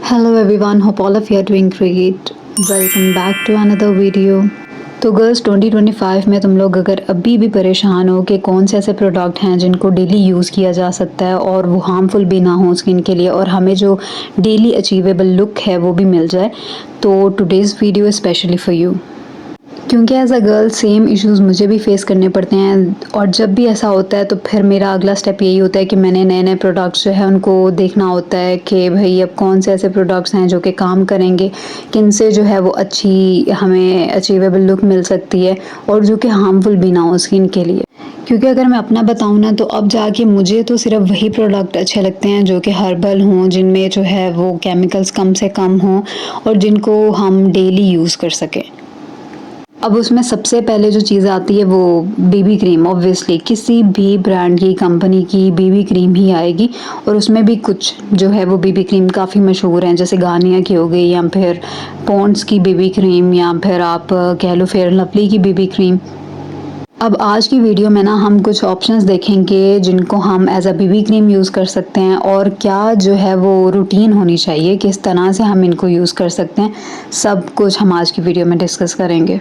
Hello everyone, hope all of you are doing great. Welcome back to another video. तो girls 2025 में तुम लोग अगर अभी भी परेशान हो कि कौन से ऐसे प्रोडक्ट हैं जिनको डेली यूज़ किया जा सकता है और वो हार्मफुल भी ना हो स्किन के लिए और हमें जो डेली अचीवेबल लुक है वो भी मिल जाए, तो today's video specially for you. क्योंकि as a girl same issues मुझे भी फेस करने पड़ते हैं और जब भी ऐसा होता है तो फिर मेरा अगला स्टेप यही होता है कि मैंने नए-नए प्रोडक्ट्स जो है उनको देखना होता है कि भई अब कौन से ऐसे प्रोडक्ट्स हैं जो कि काम करेंगे, किनसे जो है वो अच्छी हमें अचीवेबल लुक मिल सकती है और जो कि हार्मफुल भी ना हो स्किन के लिए। क्योंकि अगर मैं अपना बताऊँ ना तो अब जाके मुझे तो सिर्फ़ वही प्रोडक्ट अच्छे लगते हैं जो कि हर्बल हों, जिनमें जो है वो केमिकल्स कम से कम हों और जिनको हम डेली यूज़ कर सकें। अब उसमें सबसे पहले जो चीज़ आती है वो बीबी क्रीम। ऑब्वियसली किसी भी ब्रांड की कंपनी की बीबी क्रीम ही आएगी और उसमें भी कुछ जो है वो बीबी क्रीम काफ़ी मशहूर हैं, जैसे गार्नियर की हो गई या फिर पॉन्ड्स की बीबी क्रीम या फिर आप कह लो फेयर लवली की बीबी क्रीम। अब आज की वीडियो में ना हम कुछ ऑप्शंस देखेंगे जिनको हम as a BB cream use कर सकते हैं और क्या जो है वो रूटीन होनी चाहिए, किस तरह से हम इनको यूज़ कर सकते हैं, सब कुछ हम आज की वीडियो में डिस्कस करेंगे।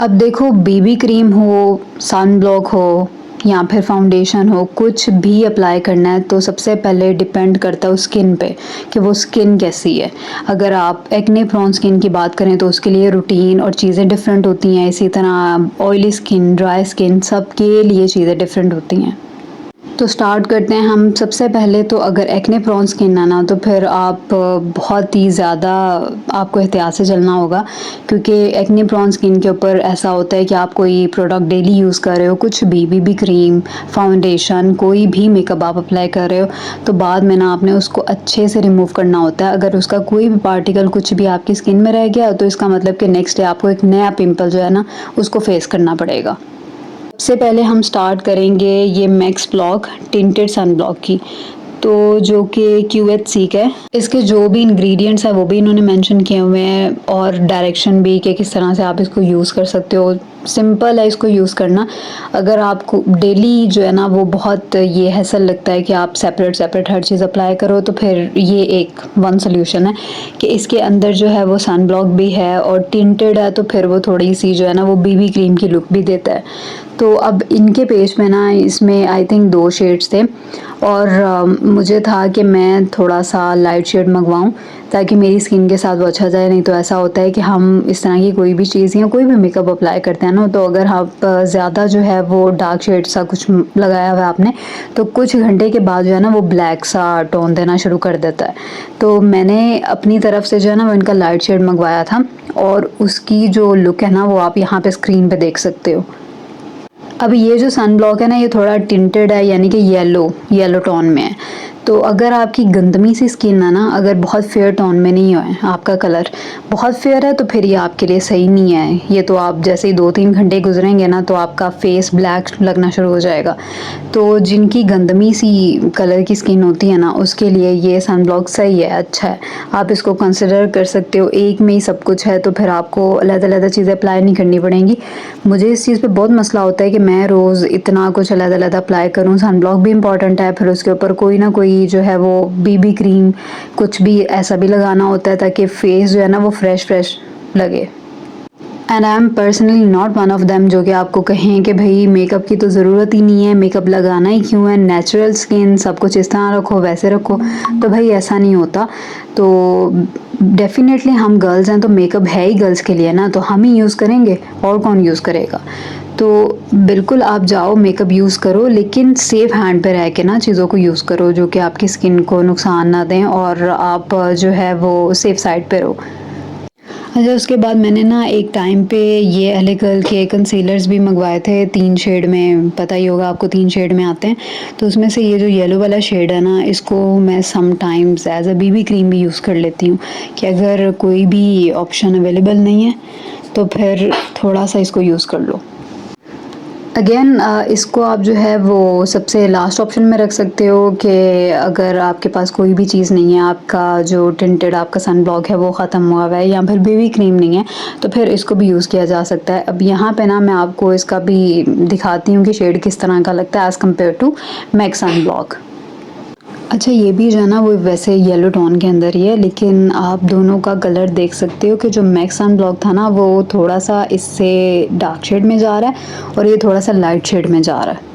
अब देखो बीबी क्रीम हो, सन ब्लॉक हो या फिर फाउंडेशन हो, कुछ भी अप्लाई करना है तो सबसे पहले डिपेंड करता है उस स्किन पे कि वो स्किन कैसी है। अगर आप एक्ने प्रोन स्किन की बात करें तो उसके लिए रूटीन और चीज़ें डिफरेंट होती हैं। इसी तरह ऑयली स्किन, ड्राई स्किन सबके लिए चीज़ें डिफरेंट होती हैं। तो स्टार्ट करते हैं हम। सबसे पहले तो अगर एक्ने प्रोन स्किन है ना तो फिर आप बहुत ही ज़्यादा आपको एहतियात से चलना होगा, क्योंकि एक्ने प्रोन स्किन के ऊपर ऐसा होता है कि आप कोई प्रोडक्ट डेली यूज़ कर रहे हो, कुछ भी बीबी क्रीम, फाउंडेशन, कोई भी मेकअप आप अप्लाई कर रहे हो तो बाद में ना आपने उसको अच्छे से रिमूव करना होता है। अगर उसका कोई भी पार्टिकल कुछ भी आपकी स्किन में रह गया तो इसका मतलब कि नेक्स्ट डे आपको एक नया पिंपल जो है ना उसको फेस करना पड़ेगा। सबसे पहले हम स्टार्ट करेंगे ये max block tinted sun block की, तो जो कि QHC का है। इसके जो भी इंग्रेडिएंट्स है वो भी इन्होंने मेंशन किए हुए हैं और डायरेक्शन भी कि किस तरह से आप इसको यूज़ कर सकते हो। सिंपल है इसको यूज़ करना। अगर आपको डेली जो है ना वो बहुत ये हैसल लगता है कि आप सेपरेट हर चीज़ अप्लाई करो तो फिर ये एक वन सोल्यूशन है कि इसके अंदर जो है वो सन ब्लॉक भी है और टिंटेड है तो फिर वो थोड़ी सी जो है ना वो बीबी क्रीम की लुक भी देता है। तो अब इनके पेज में ना इसमें आई थिंक 2 शेड्स थे और मुझे था कि मैं थोड़ा सा लाइट शेड मंगवाऊँ ताकि मेरी स्किन के साथ वो अच्छा जाए। नहीं तो ऐसा होता है कि हम इस तरह की कोई भी चीज़ या कोई भी मेकअप अप्लाई करते हैं ना तो अगर आप ज़्यादा जो है वो डार्क शेड सा कुछ लगाया हुआ है आपने तो कुछ घंटे के बाद जो है ना वो ब्लैक सा टोन देना शुरू कर देता है। तो मैंने अपनी तरफ से जो है ना वो इनका लाइट शेड मंगवाया था और उसकी जो लुक है ना वो आप यहाँ पे स्क्रीन पे देख सकते हो। अब ये जो सन ब्लॉक है ना ये थोड़ा टिंटेड है, यानी कि येलो टोन में है। तो अगर आपकी गंदमी सी स्किन है ना, अगर बहुत फेयर टोन में नहीं है आपका कलर, बहुत फेयर है तो फिर ये आपके लिए सही नहीं है। ये तो आप जैसे ही 2-3 घंटे गुजरेंगे ना तो आपका फेस ब्लैक लगना शुरू हो जाएगा। तो जिनकी गंदमी सी कलर की स्किन होती है ना उसके लिए ये सन ब्लॉक सही है, अच्छा है, आप इसको कंसिडर कर सकते हो। एक में ही सब कुछ है तो फिर आपको अलग-अलग चीज़ें अप्लाई नहीं करनी पड़ेंगी। मुझे इस चीज़ पे बहुत मसला होता है कि मैं रोज़ इतना कुछ अलग-अलग अप्लाई करूँ। सन ब्लॉक भी इम्पॉर्टेंट है, फिर उसके ऊपर कोई ना कोई जो है वो बीबी क्रीम कुछ भी ऐसा भी लगाना होता है ताकि फेस जो है ना वो फ्रेश लगे। And I am personally not one of them जो कि आपको कहें कि भाई मेकअप की तो ज़रूरत ही नहीं है, मेकअप लगाना ही क्यों है, नेचुरल स्किन, सब कुछ इस तरह रखो वैसे रखो। तो भाई ऐसा नहीं होता। तो डेफिनेटली हम गर्ल्स हैं तो मेकअप है ही गर्ल्स के लिए ना, तो हम ही यूज़ करेंगे और कौन यूज़ करेगा। तो बिल्कुल आप जाओ मेकअप यूज़ करो, लेकिन सेफ हैंड पे रह के ना चीज़ों को यूज़ करो जो कि आपकी स्किन को नुकसान ना दें और आप जो है वो सेफ साइड पे रहो। अच्छा, उसके बाद मैंने ना एक टाइम पे ये एले कर्ल के कंसीलर्स भी मंगवाए थे 3 शेड में, पता ही होगा आपको 3 शेड में आते हैं। तो उसमें से ये जो येलो वाला शेड है ना इसको मैं sometimes as a BB cream भी यूज़ कर लेती हूँ कि अगर कोई भी ऑप्शन अवेलेबल नहीं है तो फिर थोड़ा सा इसको यूज़ कर लो। अगेन इसको आप जो है वो सबसे लास्ट ऑप्शन में रख सकते हो कि अगर आपके पास कोई भी चीज़ नहीं है, आपका जो टिंटेड आपका सन ब्लॉक है वो ख़त्म हुआ हुआ है या फिर बेबी क्रीम नहीं है तो फिर इसको भी यूज़ किया जा सकता है। अब यहाँ पे ना मैं आपको इसका भी दिखाती हूँ कि शेड किस तरह का लगता है as compare to max sun block. अच्छा ये भी जो है ना वो वैसे येलो टोन के अंदर ही है, लेकिन आप दोनों का कलर देख सकते हो कि जो मैक्स सन ब्लॉक था ना वो थोड़ा-सा इससे डार्क शेड में जा रहा है और ये थोड़ा-सा लाइट शेड में जा रहा है।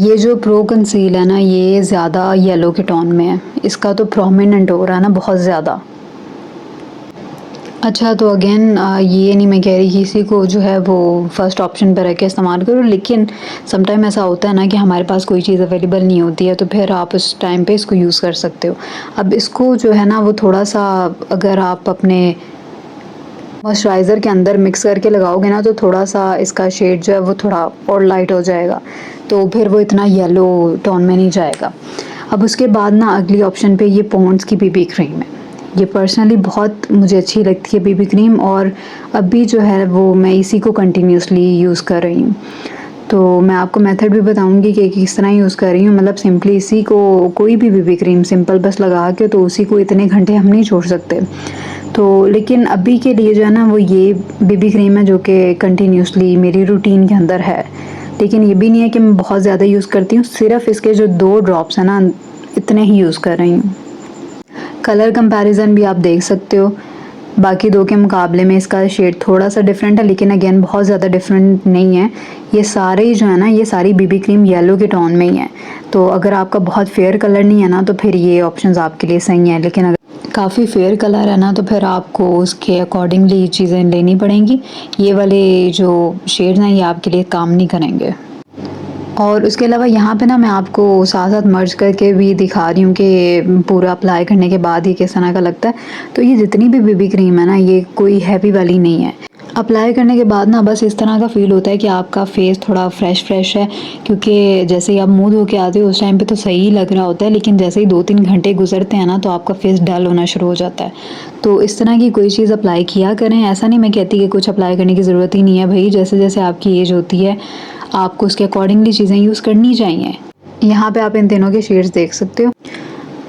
ये जो प्रो कंसील है ना ये ज़्यादा येलो के टोन में है। इसका तो प्रोमिनेंट हो रहा है ना बहुत ज़्यादा। अच्छा तो अगेन ये नहीं मैं कह रही किसी को जो है वो फर्स्ट ऑप्शन पे रख के इस्तेमाल करो, लेकिन समटाइम ऐसा होता है ना कि हमारे पास कोई चीज़ अवेलेबल नहीं होती है तो फिर आप उस टाइम पे इसको यूज़ कर सकते हो। अब इसको जो है ना वो थोड़ा-सा अगर आप अपने मॉइस्चराइज़र के अंदर मिक्स करके लगाओगे ना तो थोड़ा-सा इसका शेड जो है वो थोड़ा और लाइट हो जाएगा, तो फिर वो इतना येलो टोन में नहीं जाएगा। अब उसके बाद ना अगली ऑप्शन पे ये पॉन्ड्स की बीबी क्रीम है। ये पर्सनली बहुत मुझे अच्छी लगती है बीबी क्रीम और अभी जो है वो मैं इसी को कंटिन्यूअसली यूज़ कर रही हूँ। तो मैं आपको मेथड भी बताऊँगी कि किस तरह यूज़ कर रही हूँ, मतलब सिंपली इसी को कोई भी बीबी क्रीम सिंपल बस लगा के तो उसी को इतने घंटे हम नहीं छोड़ सकते। तो लेकिन अभी के लिए जो है ना वो ये बीबी क्रीम है जो कि कंटिन्यूअसली मेरी रूटीन के अंदर है। लेकिन ये भी नहीं है कि मैं बहुत ज़्यादा यूज़ करती हूँ, सिर्फ़ इसके जो 2 ड्रॉप्स हैं ना इतने ही यूज़ कर रही हूँ। कलर कंपैरिज़न भी आप देख सकते हो। बाकी 2 के मुकाबले में इसका शेड थोड़ा-सा डिफरेंट है, लेकिन अगेन बहुत ज़्यादा डिफरेंट नहीं है। ये सारे ही जो है ना ये सारी बीबी क्रीम येलो के टोन में ही है। तो अगर आपका बहुत फेयर कलर नहीं है ना तो फिर ये ऑप्शंस आपके लिए सही हैं, लेकिन अगर काफ़ी फेयर कलर है ना तो फिर आपको उसके अकॉर्डिंगली चीज़ें लेनी पड़ेंगी। ये वाले जो शेड्स हैं ये आपके लिए काम नहीं करेंगे। और उसके अलावा यहाँ पे ना मैं आपको साथ-साथ मर्ज करके भी दिखा रही हूँ कि पूरा अप्लाई करने के बाद ये किस तरह का लगता है। तो ये जितनी भी बीबी क्रीम है ना ये कोई हैवी वाली नहीं है। अप्लाई करने के बाद ना बस इस तरह का फ़ील होता है कि आपका फ़ेस थोड़ा फ्रेश है, क्योंकि जैसे ही आप मुँह धो के आते हो उस टाइम पे तो सही लग रहा होता है, लेकिन जैसे ही 2-3 घंटे गुज़रते हैं ना तो आपका फ़ेस डल होना शुरू हो जाता है। तो इस तरह की कोई चीज़ अप्लाई किया करें, ऐसा नहीं मैं कहती कि कुछ अप्लाई करने की ज़रूरत ही नहीं है भई, जैसे-जैसे आपकी एज होती है, आपको उसके अकॉर्डिंगली चीज़ें यूज़ करनी चाहिए। यहाँ पे आप इन तीनों के शेड्स देख सकते हो।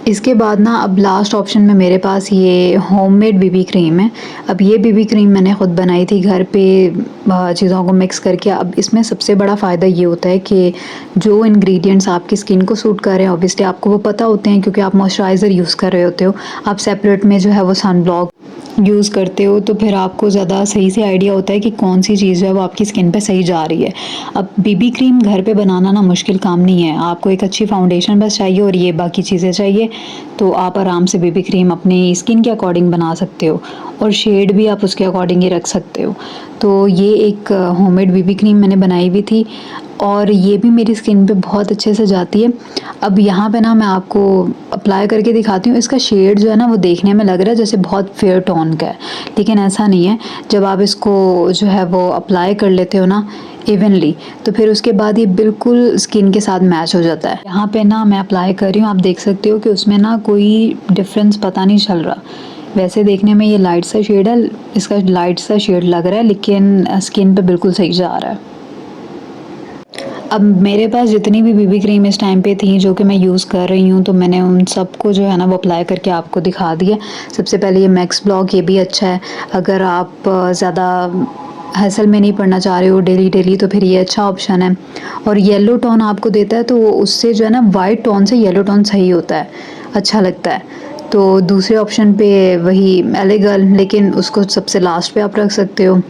इसके बाद ना अब लास्ट ऑप्शन में मेरे पास ये होममेड बीबी क्रीम है। अब ये बीबी क्रीम मैंने ख़ुद बनाई थी घर पे चीज़ों को मिक्स करके। अब इसमें सबसे बड़ा फ़ायदा ये होता है कि जो इंग्रेडिएंट्स आपकी स्किन को सूट कर रहे हैं ऑब्वियसली आपको वो पता होते हैं, क्योंकि आप मॉइस्चराइज़र यूज़ कर रहे होते हो। आप सेपरेट में जो है वो सनब्लॉक यूज़ करते हो तो फिर आपको ज़्यादा सही से आइडिया होता है कि कौन सी चीज़ जो है वो आपकी स्किन पे सही जा रही है। अब बीबी क्रीम घर पे बनाना ना मुश्किल काम नहीं है, आपको एक अच्छी फाउंडेशन बस चाहिए और ये बाकी चीज़ें चाहिए, तो आप आराम से बीबी क्रीम अपनी स्किन के अकॉर्डिंग बना सकते हो और शेड भी आप उसके अकॉर्डिंग ही रख सकते हो। तो ये एक होममेड बीबी क्रीम मैंने बनाई हुई थी और ये भी मेरी स्किन पे बहुत अच्छे से जाती है। अब यहाँ पे ना मैं आपको अप्लाई करके दिखाती हूँ, इसका शेड जो है ना वो देखने में लग रहा है जैसे बहुत फेयर टोन का है, लेकिन ऐसा नहीं है। जब आप इसको जो है वो अप्लाई कर लेते हो ना इवनली तो फिर उसके बाद ये बिल्कुल स्किन के साथ मैच हो जाता है। यहाँ पे ना मैं अप्लाई कर रही हूँ, आप देख सकते हो कि उसमें ना कोई डिफरेंस पता नहीं चल रहा। वैसे देखने में ये लाइट सा शेड है, इसका लाइट सा शेड लग रहा है, लेकिन स्किन पे बिल्कुल सही जा रहा है। अब मेरे पास जितनी भी बीबी क्रीम इस टाइम पे थी जो कि मैं यूज़ कर रही हूँ, तो मैंने उन सबको जो है ना वो अप्लाई करके आपको दिखा दिया। सबसे पहले ये मैक्स ब्लॉक, ये भी अच्छा है अगर आप ज़्यादा हैसल में नहीं पड़ना चाह रहे हो डेली तो फिर ये अच्छा ऑप्शन है। और येलो टोन आपको देता है तो उससे जो है ना वाइट टोन से येलो टोन सही होता है, अच्छा लगता है। तो दूसरे ऑप्शन पे वही एलेगल, लेकिन उसको सबसे लास्ट पे आप रख सकते हो।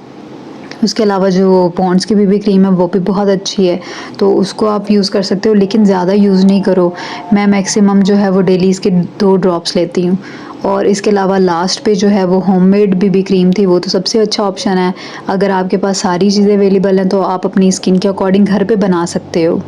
उसके अलावा जो पॉन्ड्स की बीबी क्रीम है वो भी बहुत अच्छी है, तो उसको आप यूज़ कर सकते हो, लेकिन ज़्यादा यूज़ नहीं करो। मैं मैक्सिमम जो है वो डेली इसके 2 ड्रॉप्स लेती हूँ। और इसके अलावा लास्ट पे जो है वो होममेड बीबी क्रीम थी, वो तो सबसे अच्छा ऑप्शन है। अगर आपके पास सारी चीज़ें अवेलेबल हैं तो आप अपनी स्किन के अकॉर्डिंग घर पे बना सकते हो।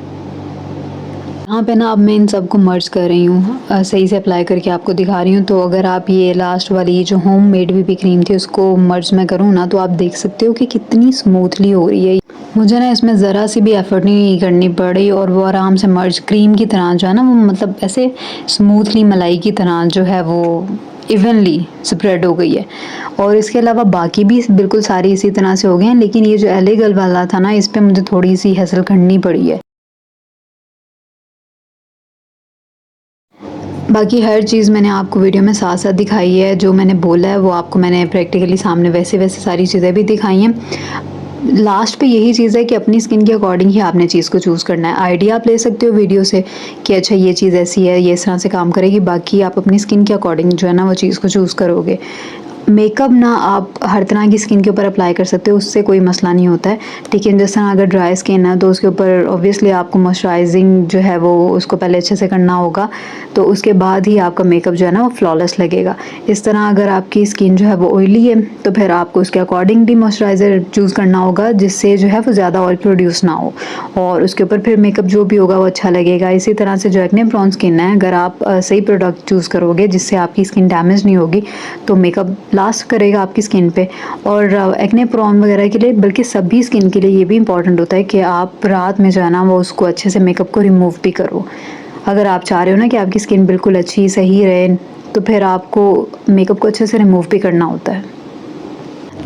यहाँ पे ना अब मैं इन सबको मर्ज कर रही हूँ, सही से अप्लाई करके आपको दिखा रही हूँ। तो अगर आप ये लास्ट वाली जो होममेड बीबी क्रीम थी उसको मर्ज मैं करूँ ना तो आप देख सकते हो कि कितनी स्मूथली हो रही है। मुझे ना इसमें ज़रा सी भी एफर्ट नहीं करनी पड़ी और वो आराम से मर्ज क्रीम की तरह जो है ना वो मतलब ऐसे स्मूथली मलाई की तरह जो है वो इवनली स्प्रेड हो गई है। और इसके अलावा बाकी भी बिल्कुल सारी इसी तरह से हो गए हैं, लेकिन ये जो एलेगल वाला था ना इस पे मुझे थोड़ी सी हैसल करनी पड़ी है। बाकी हर चीज़ मैंने आपको वीडियो में साथ-साथ दिखाई है, जो मैंने बोला है वो आपको मैंने प्रैक्टिकली सामने वैसे-वैसे सारी चीज़ें भी दिखाई हैं। लास्ट पे यही चीज़ है कि अपनी स्किन के अकॉर्डिंग ही आपने चीज़ को चूज़ करना है। आइडिया आप ले सकते हो वीडियो से कि अच्छा ये चीज़ ऐसी है, ये इस तरह से काम करेगी, बाकी आप अपनी स्किन के अकॉर्डिंग जो है ना वो चीज़ को चूज़ करोगे। मेकअप ना आप हर तरह की स्किन के ऊपर अप्लाई कर सकते हो, उससे कोई मसला नहीं होता है। लेकिन जिस तरह अगर ड्राई स्किन है तो उसके ऊपर ऑब्वियसली आपको मॉइस्चराइजिंग जो है वो उसको पहले अच्छे से करना होगा, तो उसके बाद ही आपका मेकअप जो है ना वो फ्लॉलेस लगेगा। इस तरह अगर आपकी स्किन जो है वो ऑयली है तो फिर आपको उसके अकॉर्डिंगली मॉइस्चराइज़र चूज़ करना होगा, जिससे जो है वो ज़्यादा ऑयल प्रोड्यूस ना हो, और उसके ऊपर फिर मेकअप जो भी होगा वो अच्छा लगेगा। इसी तरह से जो एक्ने प्रोन स्किन है, अगर आप सही प्रोडक्ट चूज़ करोगे जिससे आपकी स्किन डैमेज नहीं होगी, तो मेकअप लास्ट करेगा आपकी स्किन पे। और एक्ने प्रोन वगैरह के लिए, बल्कि सभी स्किन के लिए ये भी इम्पॉर्टेंट होता है कि आप रात में जो है ना वो उसको अच्छे से मेकअप को रिमूव भी करो। अगर आप चाह रहे हो ना कि आपकी स्किन बिल्कुल अच्छी सही रहे, तो फिर आपको मेकअप को अच्छे से रिमूव भी करना होता है।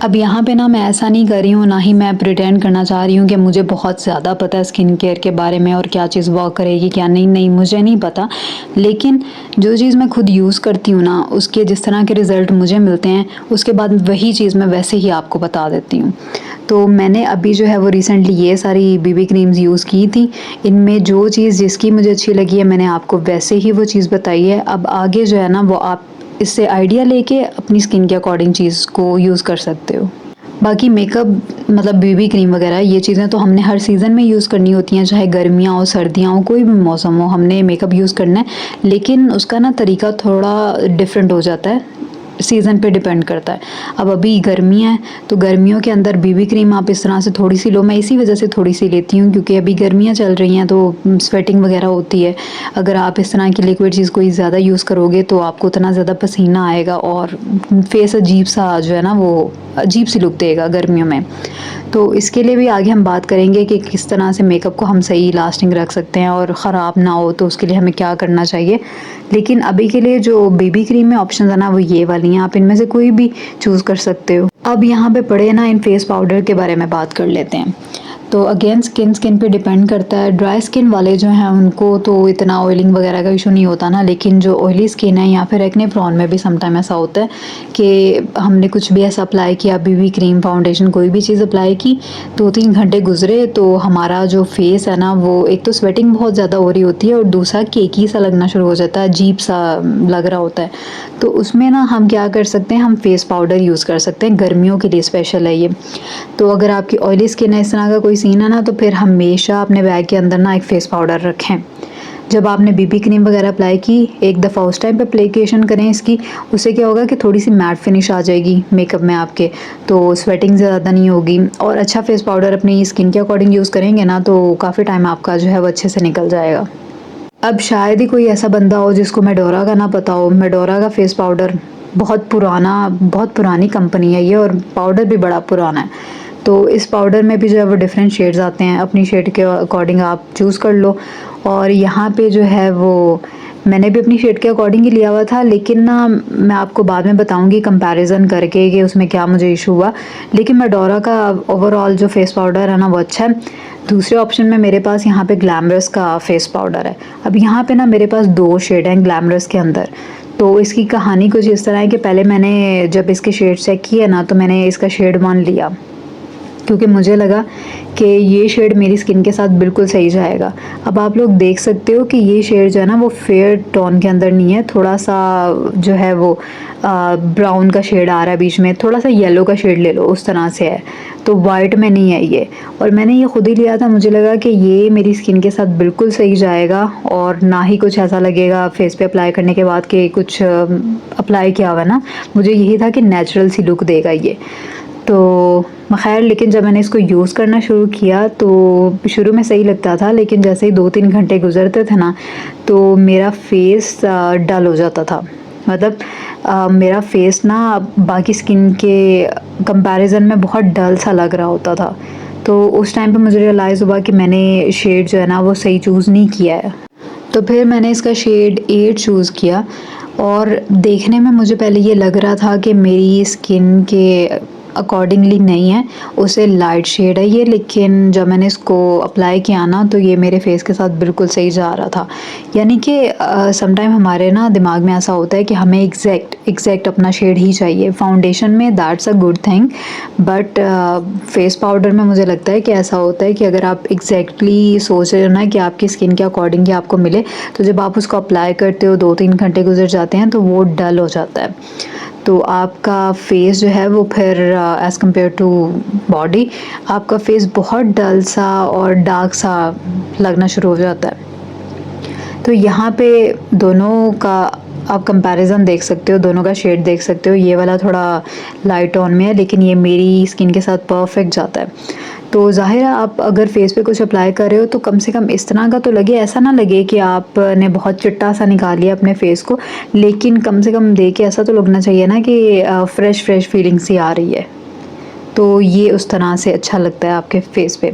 अब यहाँ पे ना मैं ऐसा नहीं कर रही हूँ, ना ही मैं प्रिटेंड करना चाह रही हूँ कि मुझे बहुत ज़्यादा पता है स्किन केयर के बारे में और क्या चीज़ वर्क करेगी क्या नहीं, नहीं मुझे नहीं पता। लेकिन जो चीज़ मैं खुद यूज़ करती हूँ ना, उसके जिस तरह के रिज़ल्ट मुझे मिलते हैं, उसके बाद वही चीज़ मैं वैसे ही आपको बता देती हूँ। तो मैंने अभी जो है वो रिसेंटली ये सारी बीबी क्रीम्स यूज़ की थी। इनमें जो चीज़ जिसकी मुझे अच्छी लगी है मैंने आपको वैसे ही वो चीज़ बताई है। अब आगे जो है ना वो आप इससे आइडिया लेके अपनी स्किन के अकॉर्डिंग चीज़ को यूज़ कर सकते हो। बाकी मेकअप मतलब बीबी क्रीम वगैरह ये चीज़ें तो हमने हर सीज़न में यूज़ करनी होती हैं, चाहे गर्मियाँ हो सर्दियाँ हो कोई भी मौसम हो, हमने मेकअप यूज़ करना है। लेकिन उसका ना तरीका थोड़ा डिफरेंट हो जाता है, सीज़न पे डिपेंड करता है। अब अभी गर्मियाँ हैं तो गर्मियों के अंदर बीबी क्रीम आप इस तरह से थोड़ी सी लो, मैं इसी वजह से थोड़ी सी लेती हूँ क्योंकि अभी गर्मियाँ चल रही हैं तो स्वेटिंग वगैरह होती है। अगर आप इस तरह की लिक्विड चीज़ कोई ज़्यादा यूज़ करोगे तो आपको उतना ज़्यादा पसीना आएगा और फेस अजीब सा जो है ना वो अजीब सी लुक देगा गर्मियों में। तो इसके लिए भी आगे हम बात करेंगे कि किस तरह से मेकअप को हम सही लास्टिंग रख सकते हैं और ख़राब ना हो, तो उसके लिए हमें क्या करना चाहिए। लेकिन अभी के लिए जो बेबी क्रीम में ऑप्शन है ना वो ये वाली हैं, आप इनमें से कोई भी चूज़ कर सकते हो। अब यहाँ पे पड़े ना इन फेस पाउडर के बारे में बात कर लेते हैं। तो अगेन स्किन पे डिपेंड करता है। ड्राई स्किन वाले जो हैं उनको तो इतना ऑयलिंग वगैरह का इशू नहीं होता ना, लेकिन जो ऑयली स्किन है या फिर एक्ने प्रॉन में भी समटाइम ऐसा होता है कि हमने कुछ भी ऐसा अप्लाई किया, बीबी क्रीम फाउंडेशन कोई भी चीज़ अप्लाई की, 2-3 घंटे गुजरे तो हमारा जो फेस है ना वो एक तो स्वेटिंग बहुत ज़्यादा हो रही होती है और दूसरा केकी सा लगना शुरू हो जाता है, अजीब सा लग रहा होता है। तो उसमें ना हम क्या कर सकते हैं, हम फेस पाउडर यूज़ कर सकते हैं, गर्मियों के लिए स्पेशल है ये। तो अगर आपकी ऑयली स्किन है, इस तरह का कोई सीन है ना, तो फिर हमेशा अपने बैग के अंदर ना एक फ़ेस पाउडर रखें। जब आपने बीबी क्रीम वगैरह अप्लाई की, एक दफ़ा उस टाइम पे एप्लीकेशन करें इसकी, उससे क्या होगा कि थोड़ी सी मैट फिनिश आ जाएगी मेकअप में आपके, तो स्वेटिंग ज़्यादा नहीं होगी। और अच्छा फेस पाउडर अपनी स्किन के अकॉर्डिंग यूज़ करेंगे ना तो काफ़ी टाइम आपका जो है वो अच्छे से निकल जाएगा। अब शायद ही कोई ऐसा बंदा हो जिसको मेडोरा का ना पता हो। मेडोरा का फेस पाउडर बहुत पुराना, बहुत पुरानी कंपनी है ये, और पाउडर भी बड़ा पुराना है। तो इस पाउडर में भी जो है वो डिफरेंट शेड्स आते हैं, अपनी शेड के अकॉर्डिंग आप चूज़ कर लो। और यहाँ पे जो है वो मैंने भी अपनी शेड के अकॉर्डिंग ही लिया हुआ था, लेकिन ना मैं आपको बाद में बताऊंगी कंपैरिजन करके कि उसमें क्या मुझे इशू हुआ। लेकिन मेडोरा का ओवरऑल जो फेस पाउडर है ना वो अच्छा है। दूसरे ऑप्शन में मेरे पास यहाँ पे ग्लैमरस का फेस पाउडर है। अब यहाँ पे ना मेरे पास 2 शेड हैं ग्लैमरस के अंदर। तो इसकी कहानी कुछ इस तरह है कि पहले मैंने जब इसके शेड चेक किए ना तो मैंने इसका शेड 1 लिया, क्योंकि मुझे लगा कि ये शेड मेरी स्किन के साथ बिल्कुल सही जाएगा। अब आप लोग देख सकते हो कि ये शेड जो है ना वो फेयर टोन के अंदर नहीं है, थोड़ा सा जो है वो ब्राउन का शेड आ रहा है बीच में, थोड़ा सा येलो का शेड ले लो उस तरह से है, तो वाइट में नहीं है ये। और मैंने ये खुद ही लिया था, मुझे लगा कि ये मेरी स्किन के साथ बिल्कुल सही जाएगा और ना ही कुछ ऐसा लगेगा फेस पे अप्लाई करने के बाद कि कुछ अप्लाई किया हुआ ना, मुझे यही था कि नेचुरल सी लुक देगा ये। तो खैर, लेकिन जब मैंने इसको यूज़ करना शुरू किया तो शुरू में सही लगता था, लेकिन जैसे ही 2-3 घंटे गुजरते थे ना तो मेरा फेस डल हो जाता था। मतलब मेरा फेस ना बाकी स्किन के कंपैरिजन में बहुत डल सा लग रहा होता था। तो उस टाइम पे मुझे रियलाइज़ हुआ कि मैंने शेड जो है ना वो सही चूज़ नहीं किया है। तो फिर मैंने इसका शेड 8 चूज़ किया, और देखने में मुझे पहले ये लग रहा था कि मेरी स्किन के अकॉर्डिंगली नहीं है, उससे लाइट शेड है ये, लेकिन जब मैंने इसको अप्लाई किया ना तो ये मेरे फेस के साथ बिल्कुल सही जा रहा था। यानी कि समटाइम हमारे ना दिमाग में ऐसा होता है कि हमें एग्जैक्ट अपना शेड ही चाहिए। फाउंडेशन में that's a good thing, but face powder में मुझे लगता है कि ऐसा होता है कि अगर आप एग्जैक्टली सोच रहे हो ना कि आपकी स्किन के अकॉर्डिंग ही आपको मिले, तो जब आप उसको अप्लाई करते हो 2-3 घंटे गुजर जाते हैं तो वो डल हो जाता है। तो आपका फेस जो है वो फिर एज़ कम्पेयर टू बॉडी, आपका फेस बहुत डल सा और डार्क सा लगना शुरू हो जाता है। तो यहाँ पे दोनों का आप कंपैरिजन देख सकते हो, दोनों का शेड देख सकते हो। ये वाला थोड़ा लाइट टोन में है, लेकिन ये मेरी स्किन के साथ परफेक्ट जाता है। तो ज़ाहिर है आप अगर फेस पे कुछ अप्लाई कर रहे हो तो कम से कम इस तरह का तो लगे, ऐसा ना लगे कि आपने बहुत चिट्टा सा निकाल लिया अपने फेस को, लेकिन कम से कम देख के ऐसा तो लगना चाहिए ना कि फ्रेश फीलिंग सी आ रही है। तो ये उस तरह से अच्छा लगता है आपके फेस पे।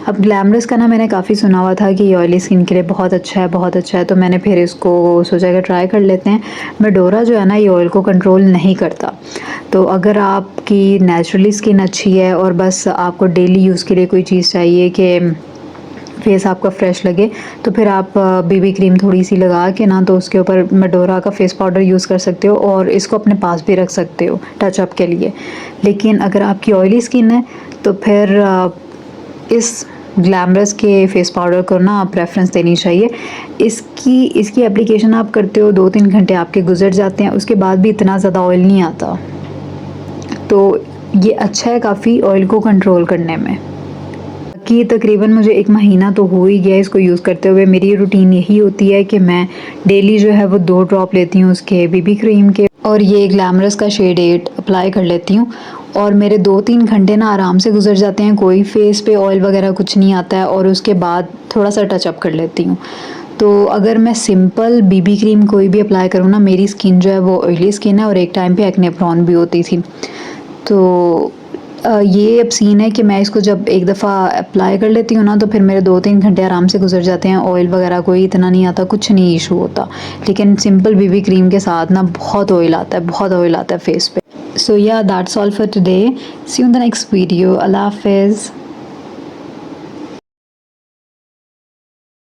अब ग्लैमरस का ना मैंने काफ़ी सुना हुआ था कि ये ऑयली स्किन के लिए बहुत अच्छा है, बहुत अच्छा है, तो मैंने फिर इसको सोचा कि ट्राई कर लेते हैं। मेडोरा जो है ना ये ऑयल को कंट्रोल नहीं करता, तो अगर आपकी नेचुरली स्किन अच्छी है और बस आपको डेली यूज़ के लिए कोई चीज़ चाहिए कि फेस आपका फ्रेश लगे, तो फिर आप बीबी क्रीम थोड़ी सी लगा के ना तो उसके ऊपर मेडोरा का फेस पाउडर यूज़ कर सकते हो और इसको अपने पास भी रख सकते हो टचअप के लिए। लेकिन अगर आपकी ऑयली स्किन है तो फिर इस ग्लैमरस के फेस पाउडर को ना आप प्रेफरेंस देनी चाहिए। इसकी एप्लीकेशन आप करते हो 2-3 घंटे आपके गुजर जाते हैं, उसके बाद भी इतना ज़्यादा ऑयल नहीं आता। तो ये अच्छा है काफ़ी ऑयल को कंट्रोल करने में। कि तकरीबन मुझे 1 महीना तो हो ही गया इसको यूज़ करते हुए। मेरी रूटीन यही होती है कि मैं डेली जो है वो 2 ड्रॉप लेती हूँ उसके बीबी क्रीम के, और ये ग्लैमरस का शेड 8 अप्लाई कर लेती हूँ, और मेरे 2-3 घंटे ना आराम से गुजर जाते हैं, कोई फेस पे ऑयल वगैरह कुछ नहीं आता है, और उसके बाद थोड़ा सा टचअप कर लेती हूँ। तो अगर मैं सिंपल बीबी क्रीम कोई भी अप्लाई करूँ ना, मेरी स्किन जो है वो ऑयली स्किन है और एक टाइम पे एक्ने प्रोन भी होती थी। तो ये अब सीन है कि मैं इसको जब एक दफ़ा अप्लाई कर लेती हूँ ना तो फिर मेरे 2-3 घंटे आराम से गुजर जाते हैं, ऑयल वगैरह कोई इतना नहीं आता, कुछ नहीं इशू होता। लेकिन सिंपल बीबी क्रीम के साथ ना बहुत ऑयल आता है, बहुत ऑयल आता है फेस पे। सो या that's all for today, see you in the next video. अल्लाह हाफ़िज़।